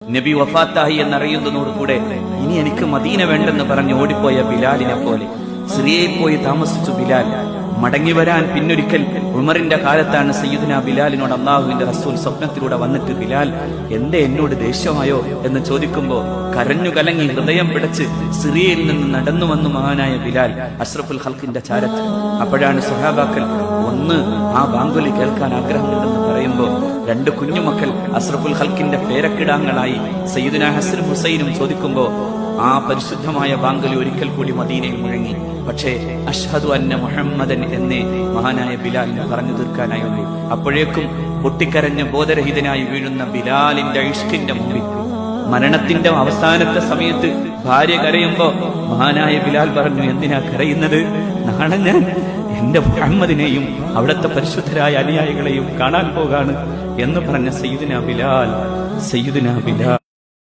നബി വഫാത്തായി എന്നറിയുന്നതോടുകൂടെ ഇനി എനിക്ക് മദീന വേണ്ടെന്ന് പറഞ്ഞ് ഓടിപ്പോയ ബിലാലിനെ പോലെ സിറിയയിൽ പോയി താമസിച്ചു ബിലാൽ. മടങ്ങി വരാൻ പിന്നൊരിക്കൽ ഉമറിന്റെ കാലത്താണ് സയ്യിദുനാ ബിലാലിനോട് അള്ളാഹുവിന്റെ റസൂൽ സ്വപ്നത്തിലൂടെ വന്നിട്ട്, ബിലാൽ എന്തേ എന്നോട് ദേഷ്യമായോ എന്ന് ചോദിക്കുമ്പോ കരഞ്ഞു കലങ്ങി ഹൃദയം പിടച്ച് സിറിയയിൽ നിന്ന് നടന്നു വന്നു മഹാനായ ബിലാൽ അഷ്റഫുൽ ഖൽഖിന്റെ ചാരത്ത്. അപ്പോഴാണ് സ്വഹാബാക്കൾ ഒന്ന് ആ ബാങ്കുലി കേൾക്കാൻ ആഗ്രഹമുണ്ടെന്ന് പറയുമ്പോ രണ്ട് കുഞ്ഞുമക്കൾ അഷ്റഫുൽ ഖൽഖിന്റെ പേരക്കിടാങ്ങളായി സയ്യിദുനാ ഹസനും ഹുസൈനും ചോദിക്കുമ്പോ ആ പരിശുദ്ധമായ ബാങ്കുലി ഒരിക്കൽ കൂടി മദീനയിൽ മുഴങ്ങി. പക്ഷേ അഷ്ഹദു അന്ന മുഹമ്മദൻ എന്നേ മഹാനായ ബിലാലിന് പറഞ്ഞു തീർക്കാനായുള്ളൂ. അപ്പോഴേക്കും പൊട്ടിക്കരഞ്ഞ് ബോധരഹിതനായി വീഴുന്ന ബിലാലിന്റെ ഇഷ്കിന്റെ മുമ്പിൽ മരണത്തിന്റെ അവസാനത്തെ സമയത്ത് ഭാര്യ കരയുമ്പോ മഹാനായ ബിലാൽ പറഞ്ഞു, എന്തിനാ കരയുന്നത്? നാളെ ഞാൻ എന്റെ മുഹമ്മദിനെയും അവിടുത്തെ പരിശുദ്ധരായ അനുയായികളെയും കാണാൻ പോകാണ് എന്ന് പറഞ്ഞ സയ്യിദുനാ ബിലാൽ